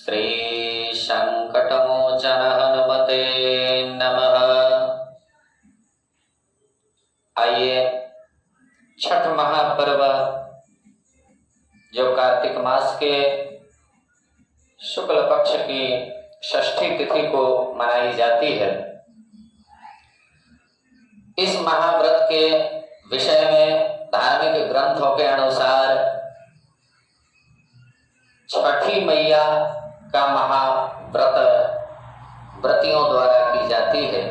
श्री संकटमोचन हनुमते नमः। आइए छठ महापर्व जो कार्तिक मास के शुक्ल पक्ष की षष्ठी तिथि को मनाई जाती है, इस महाव्रत के विषय में धार्मिक ग्रंथों के अनुसार छठी मैया का महाव्रत व्रतियों द्वारा की जाती है।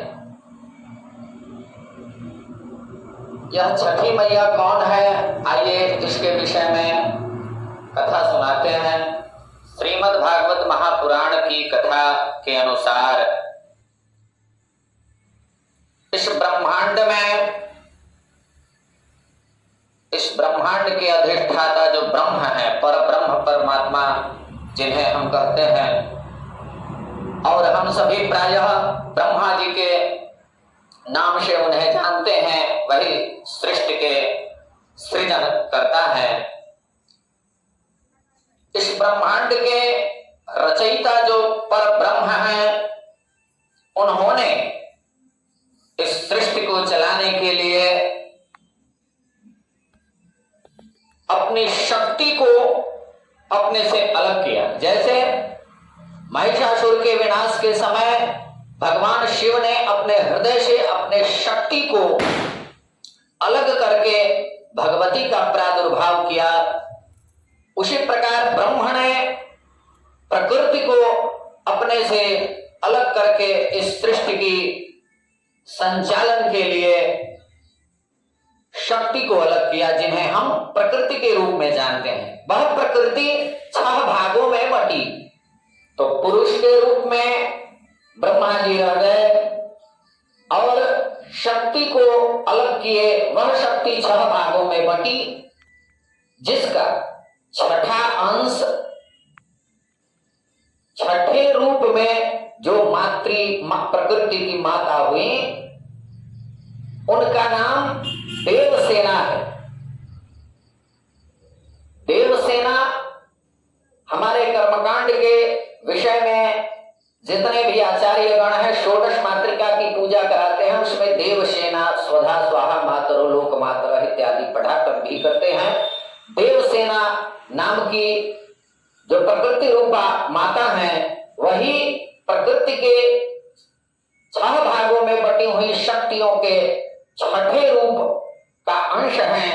यह छठी मैया कौन है, आइए इसके विषय में कथा सुनाते हैं। श्रीमद् भागवत महापुराण की कथा के अनुसार इस ब्रह्मांड के अधिष्ठाता जो ब्रह्म है, पर ब्रह्म परमात्मा जिन्हें हम कहते हैं, और हम सभी प्रायः ब्रह्मा जी के नाम से उन्हें जानते हैं, वही सृष्टि के सृजन करता है। इस ब्रह्मांड के रचयिता जो पर ब्रह्म है, उन्होंने इस सृष्टि को चलाने के लिए अपनी शक्ति को अपने से अलग किया। जैसे महिषासुर के विनाश के समय भगवान शिव ने अपने हृदय से अपने शक्ति को अलग करके भगवती का प्रादुर्भाव किया, उसी प्रकार ब्रह्म ने प्रकृति को अपने से अलग करके इस सृष्टि की संचालन के लिए शक्ति को अलग किया, जिन्हें हम प्रकृति के रूप में जानते हैं। वह प्रकृति 6 भागों में बटी, तो पुरुष के रूप में ब्रह्मा जी रह गए और शक्ति को अलग किए। वह शक्ति 6 भागों में बटी, जिसका छठा अंश छठे रूप में जो प्रकृति की माता हुई, उनका नाम देवसेना है। देवसेना हमारे कर्मकांड के विषय में जितने भी आचार्य गण हैं, षोडश मातृका की पूजा कराते हैं, उसमें देवसेना, स्वधा, स्वाहा, मातरो, लोक मातरा इत्यादि पढ़ाकर भी करते हैं। देवसेना नाम की जो प्रकृति रूपा माता है, वही प्रकृति के 6 भागों में बटी हुई शक्तियों के छठे रूप का अंश हैं,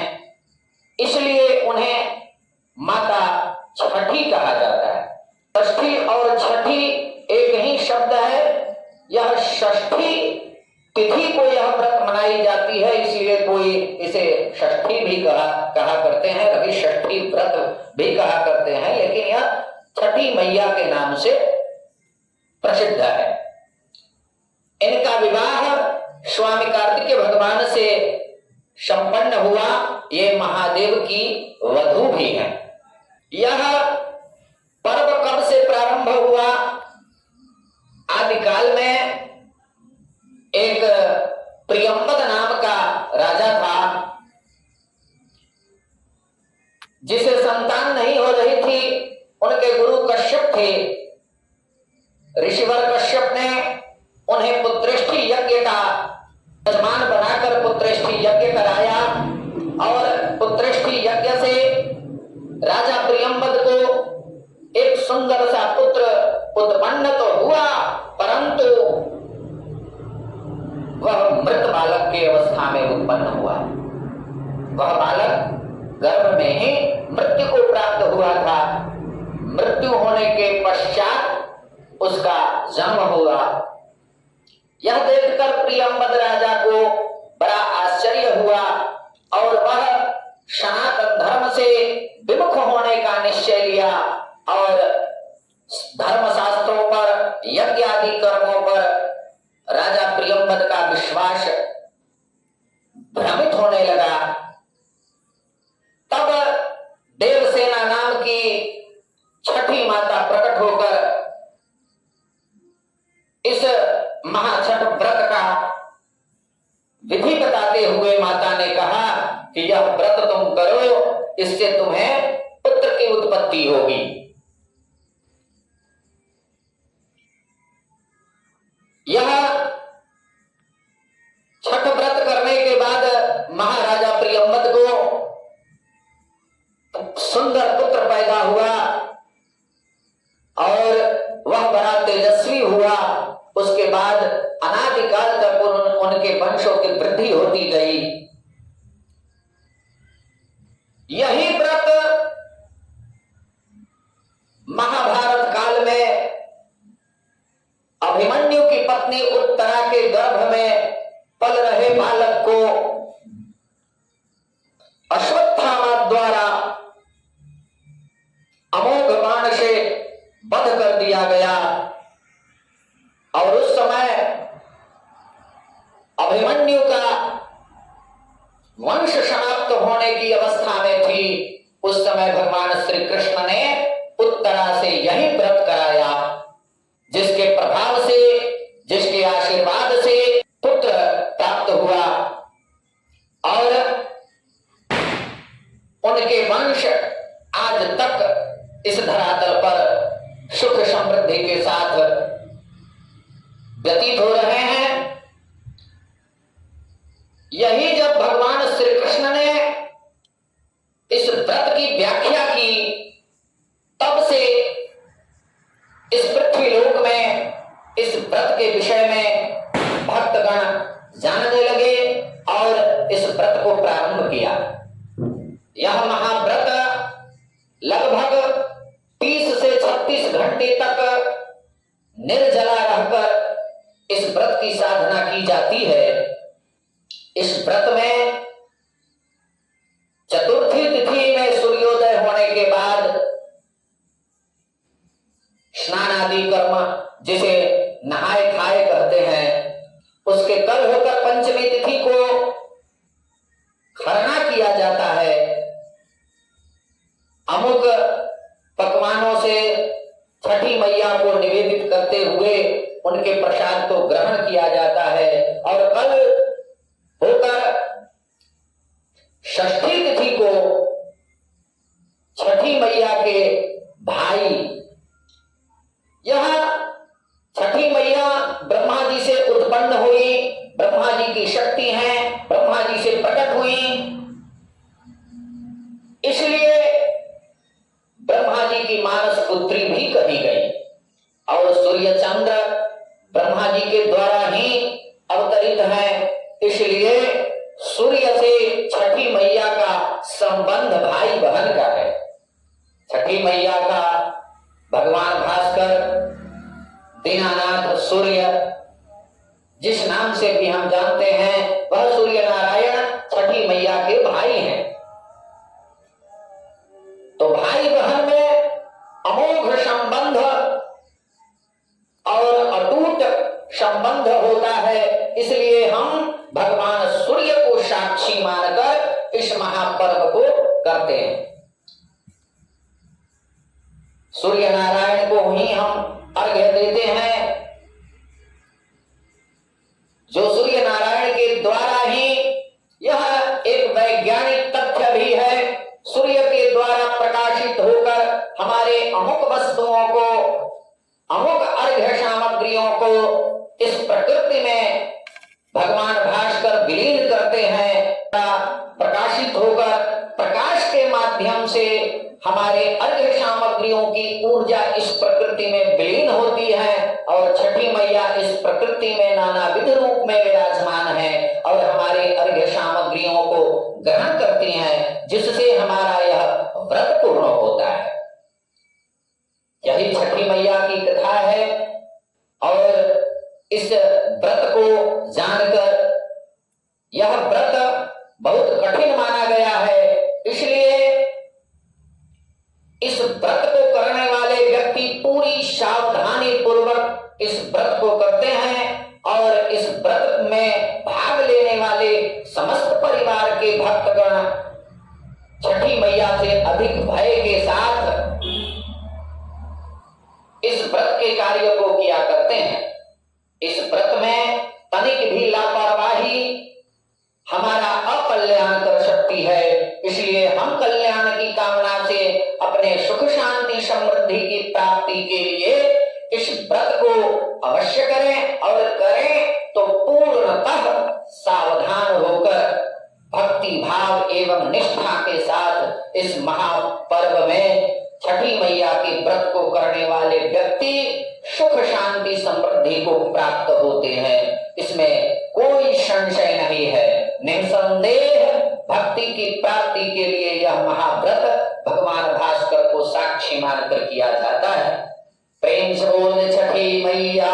इसलिए उन्हें माता छठी कहा जाता है। षष्ठी और छठी एक ही शब्द है। यह षष्ठी तिथि को यह व्रत मनाई जाती है, इसलिए कोई इसे षष्ठी भी कहा करते हैं, रवि षष्ठी व्रत भी कहा करते हैं, लेकिन यह छठी मैया के नाम से प्रसिद्ध है। इनका विवाह स्वामी कार्तिकेय भगवान से संपन्न हुआ। ये महादेव की वधू भी है। यह पर्व कब से प्रारंभ हुआ? आदिकाल में एक प्रियंबद नाम का राजा था, जिसे संतान नहीं हो रही थी। उनके गुरु कश्यप थे। ऋषिवर कश्यप ने उन्हें पुत्रेष्ठी यज्ञ का यजमान बनाकर पुत्रेष्ठी यज्ञ कराया, और पुत्रेष्ठी यज्ञ से राजा प्रियंबद को एक सुंदर सा पुत्र उत्पन्न तो हुआ, परंतु वह मृत बालक के अवस्था में उत्पन्न हुआ। वह बालक गर्भ में ही मृत्यु को प्राप्त हुआ था। मृत्यु होने के पश्चात उसका जन्म हुआ। यह देखकर प्रियंबद राजा को बड़ा आश्चर्य हुआ, और वह सनातन धर्म से विमुख होने का निश्चय लिया, और धर्मशास्त्रों पर, यज्ञ आदि कर्मों पर राजा प्रियंबद का विश्वास भ्रमित होने लगा। तब देवसेना नाम की छठी माता प्रकट होकर इस महाछठ व्रत का विधि बताते हुए माता ने कहा कि यह व्रत तुम करो, इससे तुम्हें पुत्र की उत्पत्ति होगी। और वह बड़ा तेजस्वी हुआ। उसके बाद अनादिकाल तक उनके वंशों की वृद्धि होती गई। यही व्रत महाभारत काल में अभिमन्यु की पत्नी उत्तरा के गर्भ में पल रहे बालक को अश्वत्थामा द्वारा अमोघ बाण से वध कर दिया गया। और उस समय अभिमन्यु का वंश समाप्त होने की अवस्था में थी। उस समय भगवान श्री कृष्ण ने उत्तरा से यही व्रत कराया, जिसके प्रभाव से, जिसके आशीर्वाद से पुत्र प्राप्त हुआ और उनके वंश आज तक इस धरातल पर सुख समृद्धि के साथ व्यतीत हो रहे हैं। यही जब भगवान श्री कृष्ण ने इस व्रत की व्याख्या की, तब से इस पृथ्वी लोक में इस व्रत के विषय में भक्तगण जानने लगे और इस व्रत को प्रारंभ किया। यह महाव्रत लगभग 30 से 36 घंटे तक निर्जला रहकर इस व्रत की साधना की जाती है। इस व्रत में चतुर्थी तिथि में सूर्योदय होने के बाद स्नान आदि कर्म, जिसे नहाए खाए कहते हैं, उसके कल होकर पंचमी तिथि को खरना किया जाता है। अमुक पकवानों से छठी मैया को निवेदित करते हुए उनके प्रसाद को ग्रहण किया जाता है। और कल होकर षष्ठी तिथि को छठी मैया के भाई, यह छठी मैया ब्रह्मा जी से उत्पन्न हुई, ब्रह्मा जी की शक्ति है, ब्रह्मा जी से प्रकट हुई, इसलिए ब्रह्मा जी की मानस पुत्री भी कही गई। और सूर्य चंद्र ब्रह्मा जी के द्वारा ही अवतरित है, इसलिए सूर्य से छठी मैया का संबंध भाई बहन का है। छठी मैया का भगवान भास्कर, दीनानाथ सूर्य जिस नाम से भी हम जानते हैं, वह सूर्य नारायण छठी मैया के भाई हैं। तो भाई बहन में अमोघ संबंध और अटूट संबंध होता है, इसलिए हम भगवान सूर्य को साक्षी मानकर इस महापर्व को करते हैं। सूर्य नारायण को ही हम अर्घ्य देते हैं, जो सूर्य नारायण के द्वारा ही, यह एक वैज्ञानिक तथ्य भी है, सूर्य के द्वारा प्रकाशित होकर हमारे अमुक वस्तुओं को, अमुक अर्घ्य सामग्रियों को इस प्रकृति में भगवान भास्कर विलीन करते हैं। प्रकाशित होकर प्रकाश के माध्यम से हमारे अर्घ्य सामग्रियों की ऊर्जा इस प्रकृति में विलीन होती है और छठी मैया इस प्रकृति में नानाविध रूप में विराजमान है और हमारे अर्घ्य सामग्रियों को ग्रहण करती हैं, जिससे हमारा यह व्रत पूर्ण होता है। यही छठी मैया की कथा है और इस व्रत को जानकर, यह व्रत बहुत कठिन माना गया है, इसलिए इस व्रत को करने वाले व्यक्ति पूरी सावधानी पूर्वक इस व्रत को करते हैं और इस व्रत में भाग लेने वाले समस्त परिवार के भक्तगण छठी मैया से अधिक भय के साथ इस व्रत के कार्य को किया करते हैं। इस व्रत में तनिक भी लापरवाही हमारा अकल्याण कर सकती है, इसलिए हम कल्याण की कामना से अपने सुख शांति समृद्धि की प्राप्ति के लिए इस व्रत को अवश्य करें और करें तो पूर्णतः सावधान होकर भक्ति भाव एवं निष्ठा के साथ इस महापर्व में छठी मैया के व्रत को करने वाले व्यक्ति सुख शांति समृद्धि को प्राप्त होते हैं, इसमें कोई संशय नहीं है। निसंदेह भक्ति की प्राप्ति के लिए यह महाव्रत भगवान भास्कर को साक्षी मानकर किया जाता है। प्रेम से बोल छठी मैया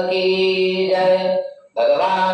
की जय। भगवान